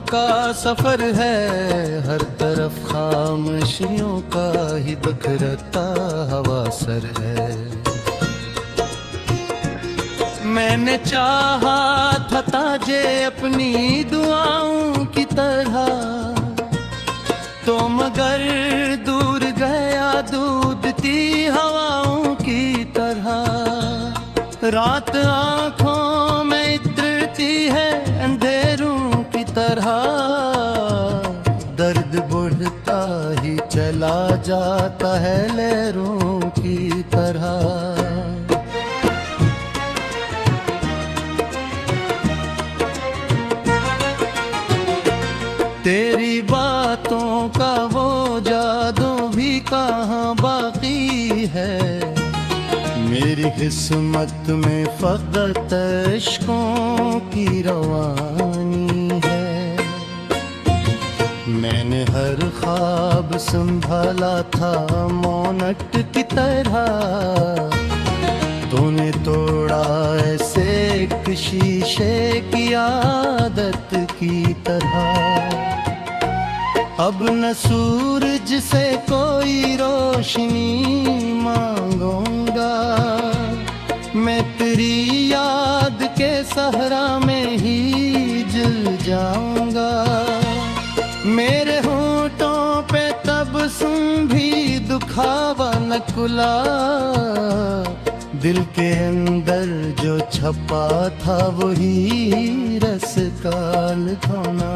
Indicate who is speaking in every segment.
Speaker 1: का सफर है, हर तरफ खामोशियों का ही बिखरता हवा सर है। मैंने चाहा था ताजे अपनी दुआओं की तरह, तो मगर दूर गया दूधती हवाओं की तरह। रात आंखों में इतरती है अंधेरों की तरह, दर्द बढ़ता ही चला जाता है लहरों की तरह। तेरी बातों का वो जादू भी कहाँ बाकी है, मेरी किस्मत में फकत इश्कों की रवानी है। मैंने हर ख्वाब संभाला था मोनट की तरह, तूने तोड़ा ऐसे एक शीशे की आदत की तरह। अब न सूरज से कोई रोशनी मांगूंगा, मैं तेरी याद के सहरा में ही जल जाऊंगा। मेरे होठों पे तबस्सुम भी दुखावा न खुला, दिल के अंदर जो छपा था वही रस का लुभाना।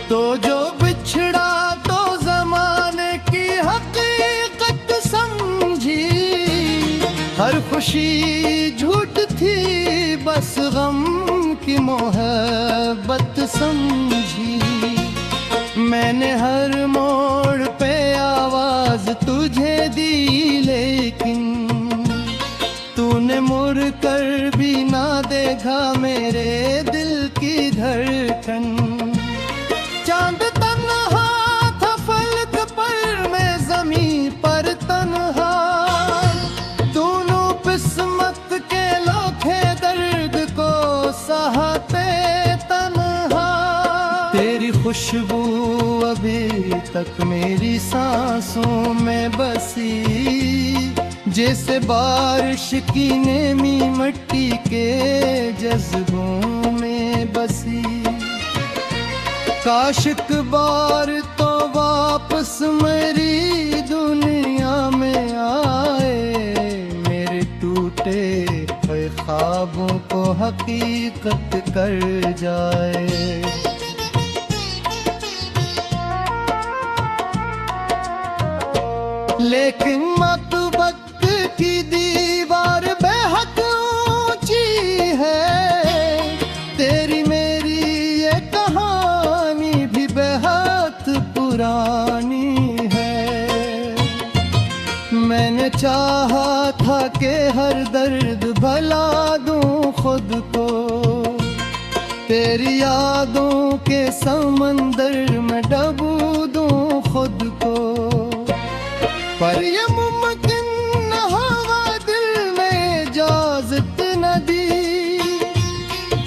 Speaker 1: तो जो बिछड़ा तो जमाने की हकीकत समझी, हर खुशी झूठ थी बस गम की मोहब्बत समझी। मैंने हर मोड़ पे आवाज तुझे दी, लेकिन तूने मुड़ कर भी ना देखा मेरे दिल की धड़कन। चांद तन्हा था फलक पर, मैं ज़मीं पर तन्हा, दोनों किस्मत के लोखे दर्द को सहाते तन्हा। तेरी खुशबू अभी तक मेरी सांसों में बसी, जैसे बारिश की नेमी मिट्टी के जज्बों में बसी। काश एक बार तो वापस मेरी दुनिया में आए, मेरे टूटे हुए ख्वाबों को हकीकत कर जाए। लेकिन मतबक की दीवार बेहद ऊंची है, तेरी मेरी ये कहानी भी बेहद पुरानी है। मैंने चाहा था कि हर दर्द भला दूं खुद को, तेरी यादों के समंदर में डबू दूं खुद को। पर ये मुमकिन न होगा, दिल में इजाजत न दी,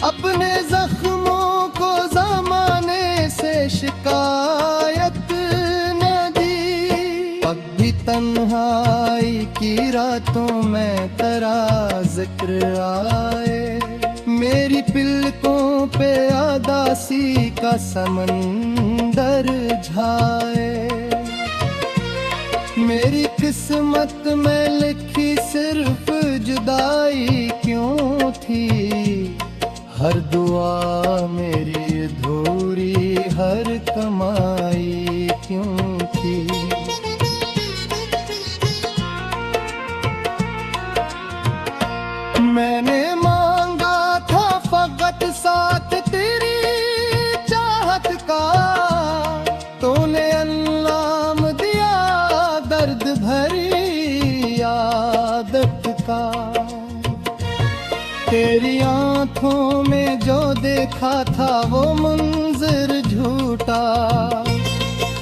Speaker 1: अपने जख्मों को ज़माने से शिकायत न दी। अब भी तन्हाई की रातों में तेरा जिक्र आए, मेरी पिलकों पे उदासी का समंदर छाए। मेरी किस्मत में लिखी सिर्फ जुदाई क्यों थी, हर दुआ मेरी अधूरी, हर कमाई क्यों थी। मैंने मांगा था फकत साथ तेरी चाहत का, तूने अंजाम दिया दर्द भरी आदत का। तेरी आंखों में जो देखा था वो मंजर झूठा,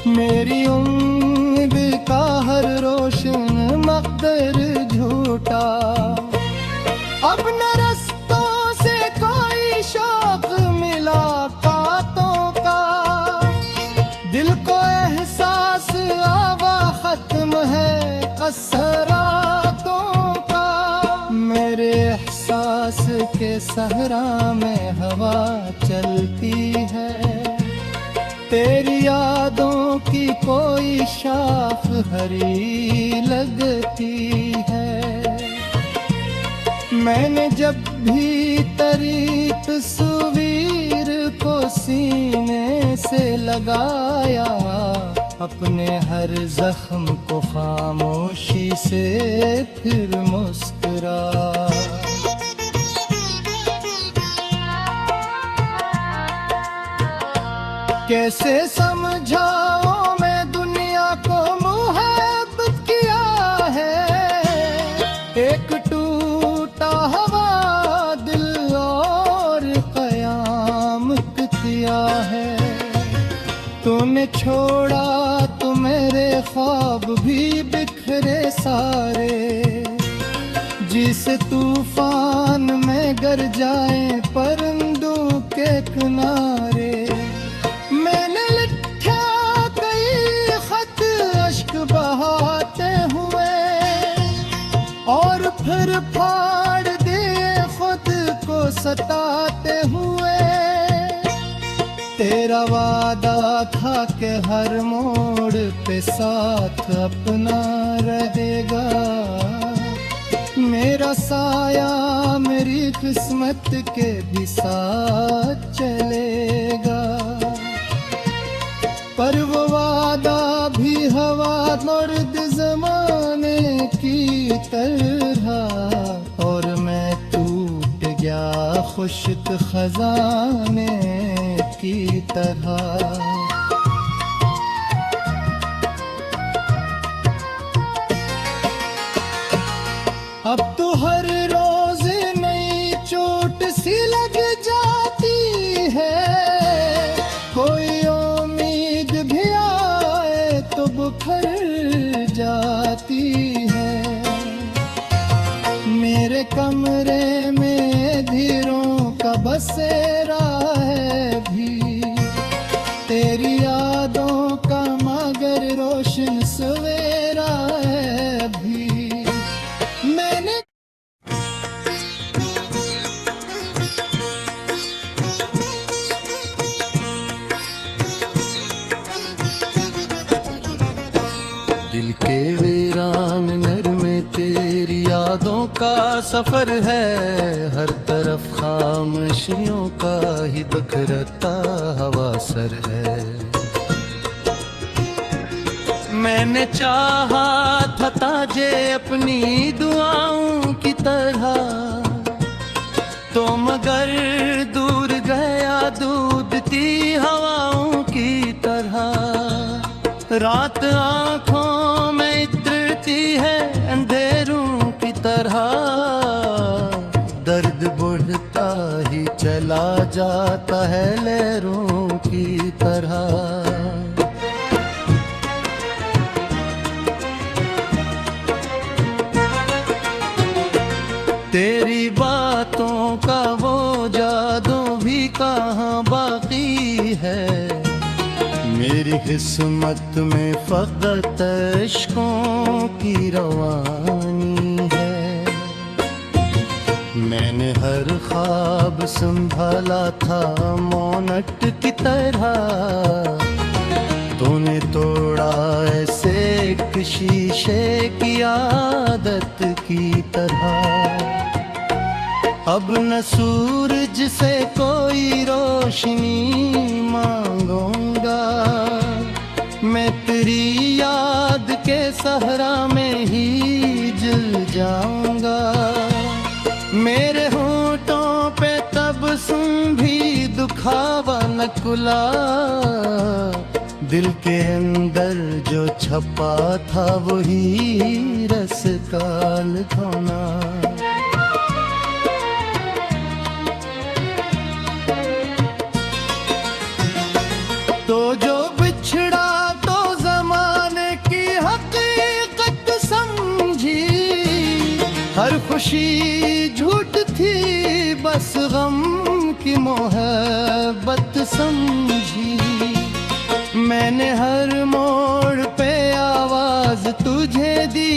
Speaker 1: मेरी उम्मीद का हर रोशन मकदर झूठा। के सहरा में हवा चलती है, तेरी यादों की कोई शाख हरी लगती है। मैंने जब भी तेरी तस्वीर को सीने से लगाया, अपने हर जख्म को खामोशी से फिर मुस्कुराया। कैसे समझाऊं मैं दुनिया को मोहब्बत किया है, एक टूटा हवा दिल और कयामत किया है। तूने छोड़ा तो मेरे ख्वाब भी बिखरे सारे, जिसे तूफान में गर जाए परिंदों के किनारे। मैंने लिखा कई खत अश्क बहाते हुए, और फिर फाड़ दिए खुद को सताते हुए। तेरा वादा था कि हर मोड़ पे साथ अपना रहेगा, मेरा साया मेरी किस्मत के भी साथ चलेगा। पर वो वादा भी हवा मर्द जमाने की तरह, और मैं टूट गया खुश्क खजाने की तरह। अब तो हर रोज नई चोट सी लग जाती है, कोई उम्मीद भी आए तो बुखर जाती है। मेरे कमरे में धीरों का बसेरा है भी, तेरी यादों का मगर रोशन सवेरा है भी। मैंने दिल के वीरान नर में तेरी यादों का सफर है, हर तरफ खामोशियों का ही बिखरता हवा सर है। मैंने चाहा था ताजे अपनी दुआओं की तरह, तो मगर दूर गया दूधती हवाओं की तरह। रात आँखों में इतरती है अंधेरों की तरह, दर्द बढ़ता ही चला जाता है लहरों की तरह। तेरी बातों का वो जादू भी कहाँ बाकी है, मेरी किस्मत में फकत इश्कों की रवानी है। मैंने हर ख्वाब संभाला था मोनट की तरह, तूने तोड़ा ऐसे एक शीशे की आदत की तरह। अब न सूरज से कोई रोशनी मांगूंगा, मैं तेरी याद के सहरा में ही जल जाऊंगा। मेरे होठों पे तबस्सुम भी दुखावा न कुला, दिल के अंदर जो छपा था वही रस काल खोना। तो जो बिछड़ा तो जमाने की हकीकत समझी, हर खुशी झूठ थी बस गम की मोहब्बत समझी। मैंने हर मोड़ पे आवाज तुझे दी,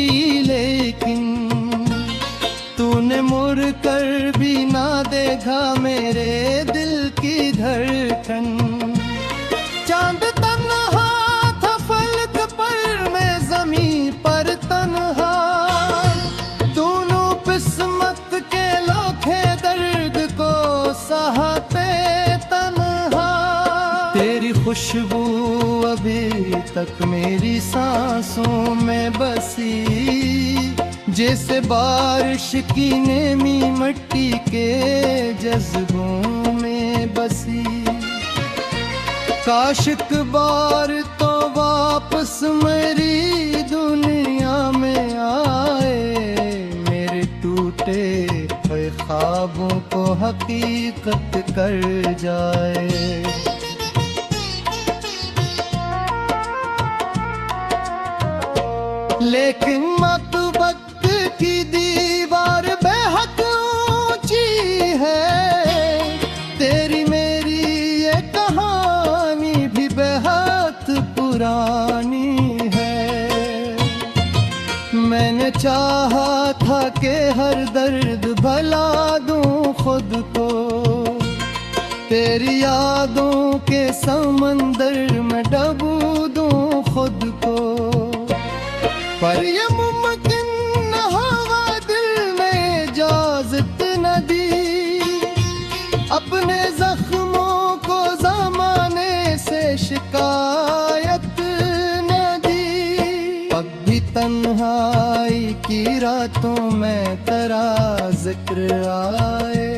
Speaker 1: लेकिन तू तूने मुड़ कर भी ना देखा मेरे दिल की धड़कन। चांद तन्हा था फलक पर, मैं ज़मीं पर तन्हा। दोनों किस्मत के लोखे दर्द को सहाते तन्हा। तेरी खुशबू अभी तक मेरी सांसों में बसी, जैसे बारिश की नेमी मिट्टी के जज्बों में बसी। काश एक बार तो वापस मेरी दुनिया में आए, मेरे टूटे हुए ख्वाबों को हकीकत कर जाए। लेकिन मतबक की दीवार बेहद ऊंची है, तेरी मेरी ये कहानी भी बेहद पुरानी है। मैंने चाहा था कि हर दर्द भला दूं खुद को, तेरी यादों के समंदर में डूबू दूं खुद को। पर ये मुमकिन न हुआ, दिल ने इजाज़त न दी, अपने जख्मों को ज़माने से शिकायत न दी। अब भी तन्हाई की रातों में तेरा जिक्र आए,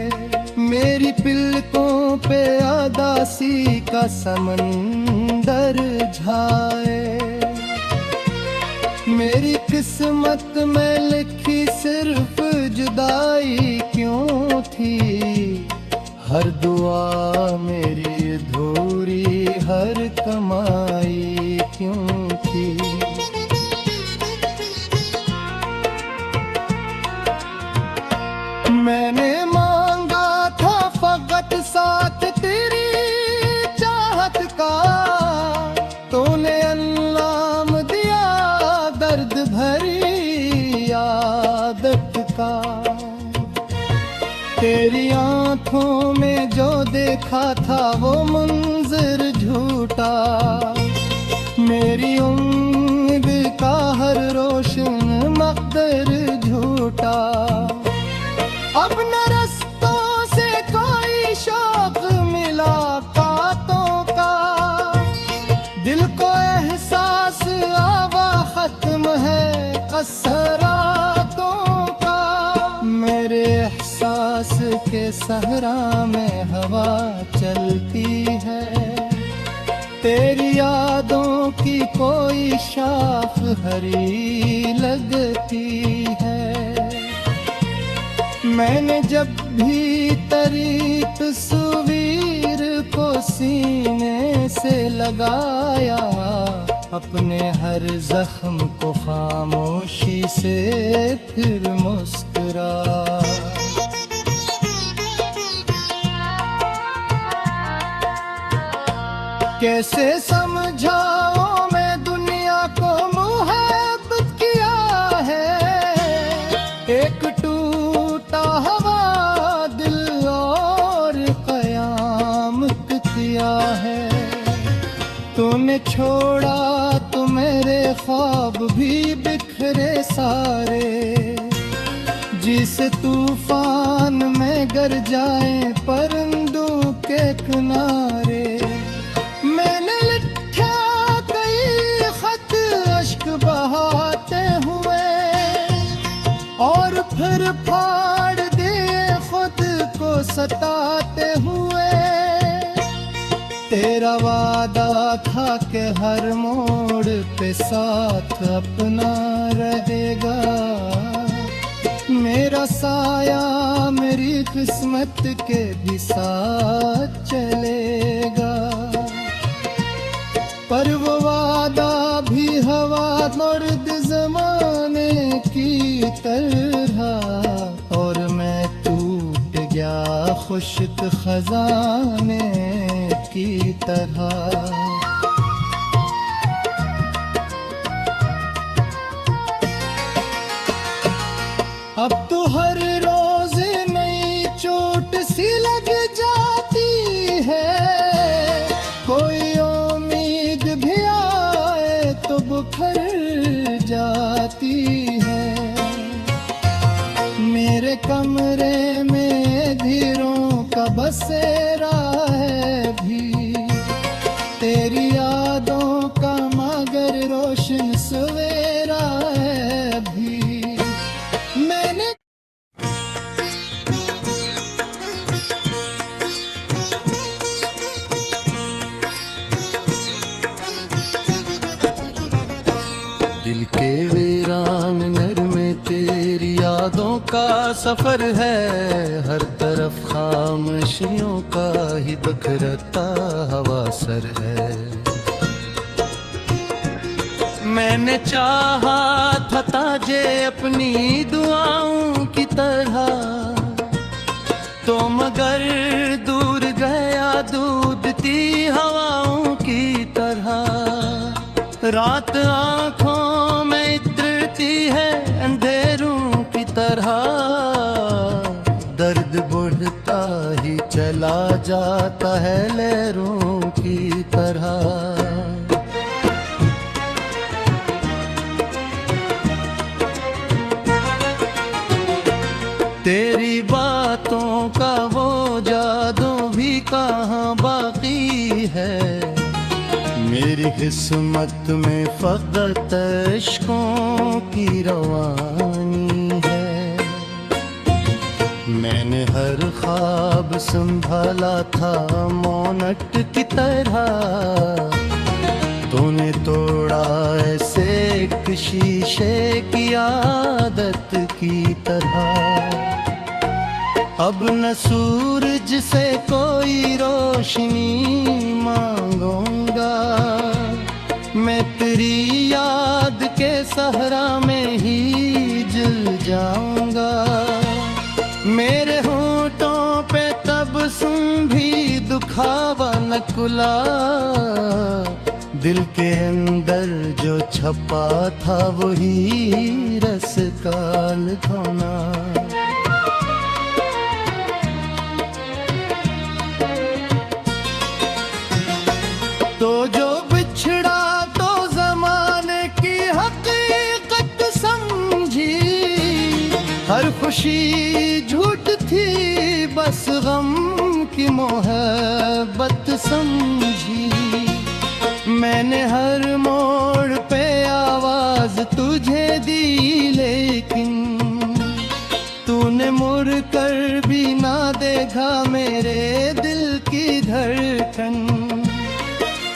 Speaker 1: मेरी पिलकों पे उदासी का समंदर छाए। मेरी किस्मत में लिखी सिर्फ जुदाई क्यों थी, हर दुआ मेरी अधूरी, हर कमाई क्यों थी। मैंने मांगा था फकत साथ तेरी चाहत का, तूने अंजाम दिया दर्द भरी आदत का। तेरी आंखों में जो देखा था वो मंजर झूठा, मेरी उम्मीद का हर रोशन मकदर झूठा। अब न रस्तों से कोई शौक मुलाकातों का, दिल को एहसास आवा खत्म है असरातों का। मेरे एहसास के सहरा में हवा चलती है, तेरी यादों की कोई शाख हरी लगती है। मैंने जब भी तेरी तस्वीर को सीने से लगाया, अपने हर जख्म को खामोशी से फिर मुस्कुराया। कैसे समझाऊं मैं दुनिया को मोहब्बत किया है, एक टूटा हुआ दिल और कयामत किया है। तूने छोड़ा तो मेरे ख्वाब भी बिखरे सारे, जिस तूफान में गर जाए परिंदों के किनारे। मैंने लिखा कई खत अश्क बहाते हुए, और फिर फाड़ दिए खुद को सताते हुए। तेरा वादा था कि हर मोड़ पे साथ अपना रहेगा, मेरा साया मेरी किस्मत के भी साथ चलेगा। पर वो वादा भी हवा मर्द जमाने की तरह, और मैं टूट गया खुश्क खजाने की तरह। अब तो हर रोज कमरे में धीरों का बसेरा है भी, तेरी यादों का मगर रोशन सवेरा है भी। मैंने दिल के वीरान नर में तेरी यादों का सफर है, हर तरफ खामोशियों का ही बखरता हवा सर है। मैंने चाहा था ताजे अपनी दुआओं की तरह, तो मगर दूर गया दूधती हवाओं की तरह। रात आंखों में इतरती है अंधेरों की तरह, दर्द बढ़ता ही चला जाता है लहरों की तरह। तेरी बातों का वो जादू भी कहाँ बाकी है, मेरी किस्मत में फकत इश्कों की रवानी है। मैंने हर ख्वाब संभाला था मोनट की तरह, तूने तोड़ा ऐसे एक शीशे की आदत की तरह। अब न सूरज से कोई रोशनी मांगूंगा, मैं तेरी याद के सहरा में ही जल जाऊंगा। मेरे होठों पे तबस्सुम भी दुखावा न कुला, दिल के अंदर जो छपा था वही रस काल खोना। तो जो बिछड़ा तो ज़माने की हकीकत समझी, हर खुशी झूठ थी बस गम की मोहब्बत समझी। मैंने हर मोड़ पे आवाज तुझे दी, लेकिन तूने मुड़ कर भी ना देखा मेरे दिल की धड़कन।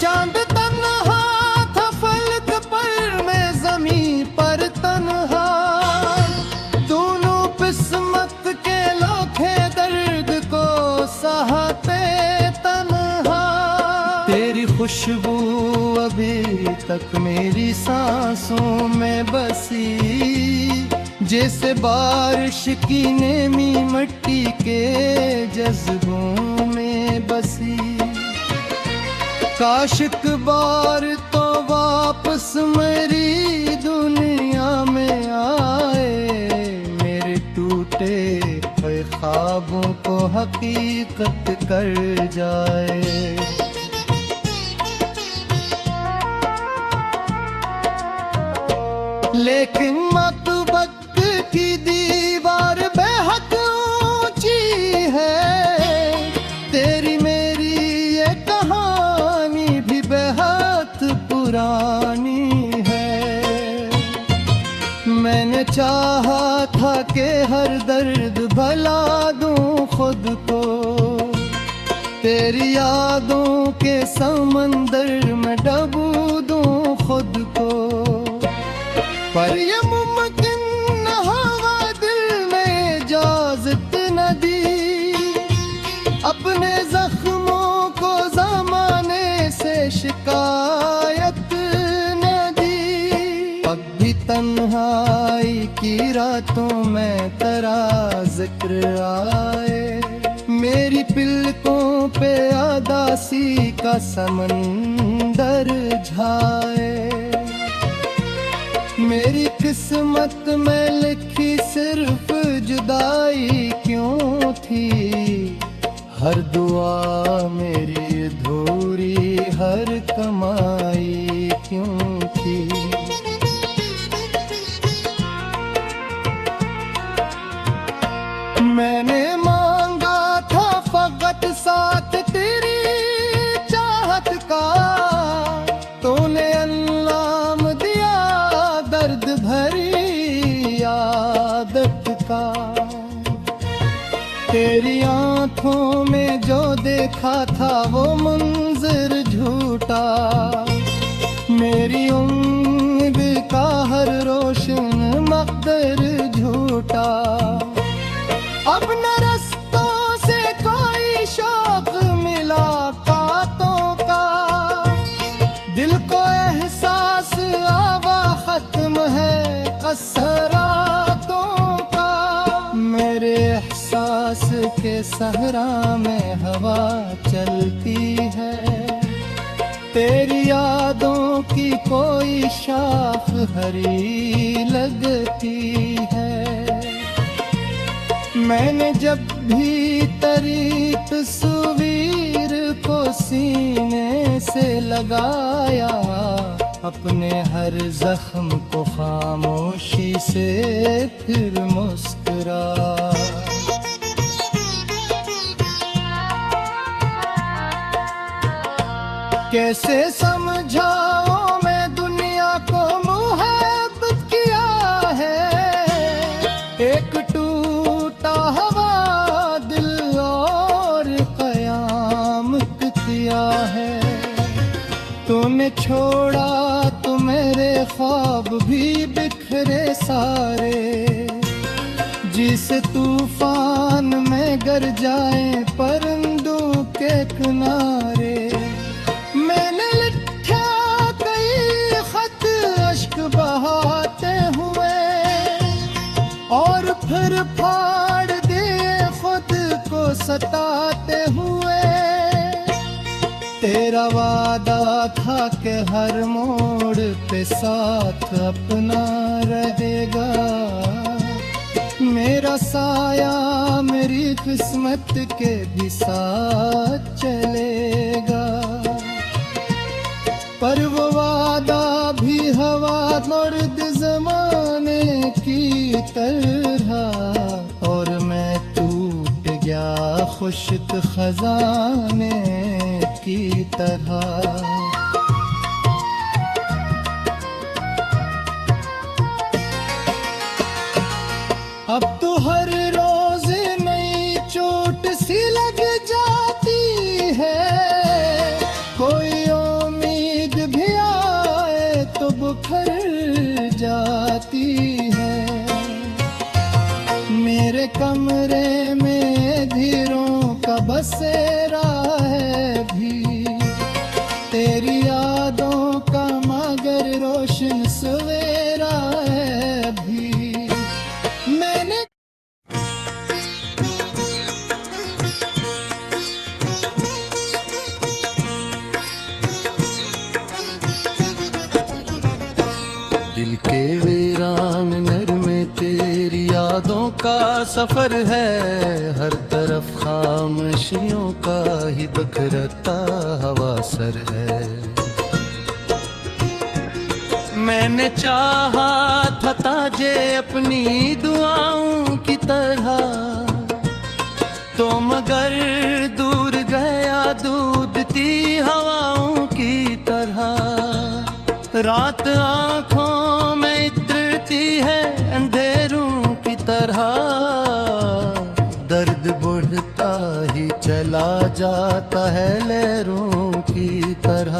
Speaker 1: चांद तन्हा था फलक पर, मैं ज़मीं पर तन्हा, दोनों किस्मत के लोखे दर्द को सहते तन्हा। तेरी खुशबू अभी तक मेरी सांसों में बसी, जैसे बारिश की नेमी मिट्टी के जज्बों में बसी। काश एक बार तो वापस मेरी दुनिया में आए, मेरे टूटे हुए ख्वाबों को हकीकत कर जाए। लेकिन मतबक की दीवार बेहद ऊंची है, तेरी मेरी ये कहानी भी बेहद पुरानी है। मैंने चाहा था कि हर दर्द भला दूं खुद को, तेरी यादों के समंदर में डबू दूं खुद को। पर ये मुमकिन न हुआ, दिल ने इजाजत न दी, अपने जख्मों को ज़माने से शिकायत न दी। अब भी तन्हाई की रातों में तेरा जिक्र आए, मेरी पिलकों पे आदासी का समंदर छाए। मेरी किस्मत में लिखी सिर्फ जुदाई क्यों थी, हर दुआ मेरी अधूरी, हर कमाई क्यों थी। मैंने मांगा था फकत साथ तेरी चाहत का, तूने अंजाम दिया दर्द भरी आदत का। तेरी आंखों में जो देखा था वो मंजर झूठा, मेरी उम्मीद का हर रोशन मकदर झूठा। अब न रस्तों से कोई शौक मिला कांतों का, दिल को एहसास आवा खत्म है असरातों का। मेरे एहसास के सहरा में हवा चलती है, तेरी यादों की कोई शाख हरी लगती है। मैंने जब भी तेरी तस्वीर को सीने से लगाया, अपने हर जख्म को खामोशी से फिर मुस्कुराया। कैसे समझाऊं मैं दुनिया को मुहब्बत किया है, एक टूटा हवा दिल और कयामत किया है। तूने छोड़ा तो मेरे ख्वाब भी बिखरे सारे, जिस तूफान में गर जाए परिंदों के किनारे। मैंने लिखा कई खत अश्क बहाते हुए, और फिर फाड़ दिए खुद को सताते हुए। तेरा वादा था कि हर मोड़ पे साथ अपना रहेगा, मेरा साया मेरी किस्मत के भी साथ चलेगा। पर वो वादा भी हवा मर्द जमाने की तरह, और मैं टूट गया खुश्क खजाने की तरह। अब तो हर रोज नई चोट सी लग जाती है, कोई बिखर जाती है। मेरे कमरे में धीरों का बसेरा है भी, तेरी यादों का मगर रोशन सवेरा है भी। मैंने दिल के वीरान घर में तेरी यादों का सफर है, हर तरफ खामोशियों का ही बिखरता हवा सर है। मैंने चाहा था ताजे अपनी दुआओं की तरह, तो मगर दूर गया दूधती हवाओं की तरह। रात आँखों में इतरती है अंधेरों की तरह, दर्द बढ़ता ही चला जाता है लहरों की तरह।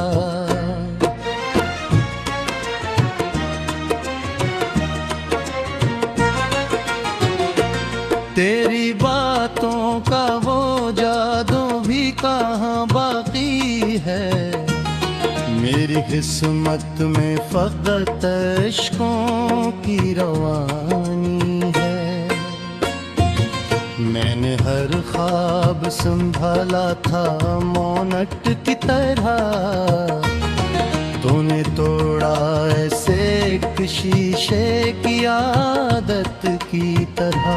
Speaker 1: तेरी बातों का वो जादू भी कहाँ बाकी है, मेरी किस्मत में फकत इश्कों की रवानी है। मैंने हर ख्वाब संभाला था मोनट की तरह, तूने तोड़ा ऐसे एक शीशे की आदत की तरह।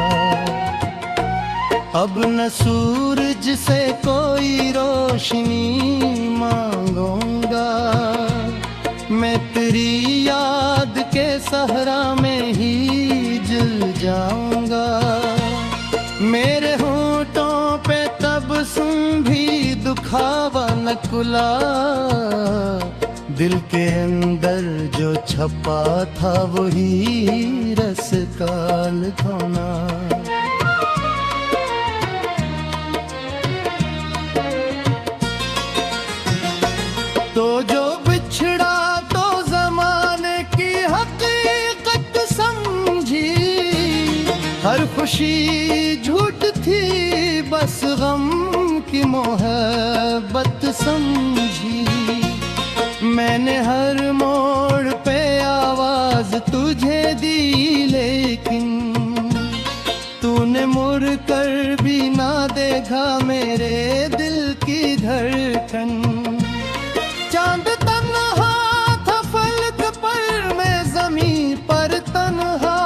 Speaker 1: अब न सूरज से कोई रोशनी मांगूंगा, मैं तेरी याद के सहरा में ही जल जाऊंगा। मेरे होंठों पे तबस्सुम भी दुखावा न कुला, दिल के अंदर जो छपा था वही रस काल धोना। तो जो बिछड़ा तो जमाने की हकीकत समझी, हर खुशी झूठ थी बस गम की मोहब्बत समझी। मैंने हर मोड़ पे आवाज तुझे दी, लेकिन तूने मुड़ कर भी ना देखा मेरे दिल की धड़कन। चांद तन्हा था फलक पर, मैं ज़मीं पर तन्हा,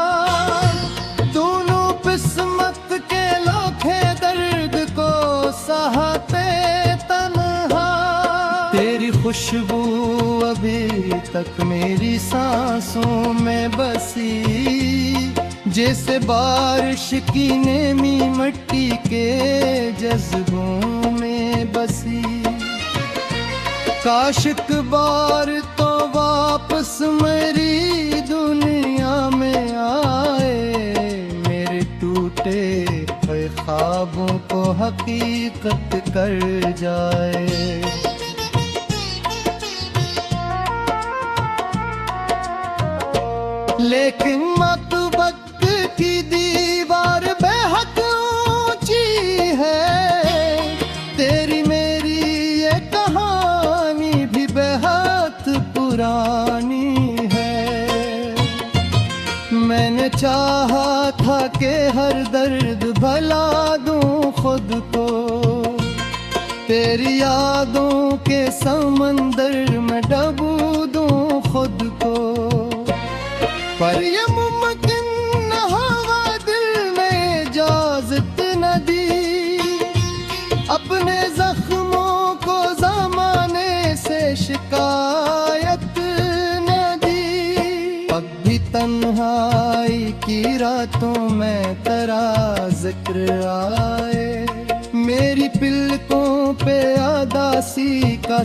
Speaker 1: दोनों किस्मत के लोखे दर्द को सहाते तन्हा। तेरी खुशबू अभी तक मेरी सांसों में बसी, जैसे बारिश की नेमी मिट्टी के जज्बों में बसी। काश एक बार तो वापस मेरी दुनिया में आए, मेरे टूटे हुए ख्वाबों को हकीकत कर जाए। लेकिन मतबक की दीवार बेहद ऊंची है, तेरी मेरी ये कहानी भी बेहद पुरानी है। मैंने चाहा था कि हर दर्द भला दूं खुद को, तेरी यादों के समंदर में डबू दूं खुद को। पर ये मुमकिन न हुआ, दिल ने इजाजत न दी, अपने जख्मों को ज़माने से शिकायत न दी। अब भी तन्हाई की रातों में तेरा जिक्र आए, मेरी पिलकों पे आदासी का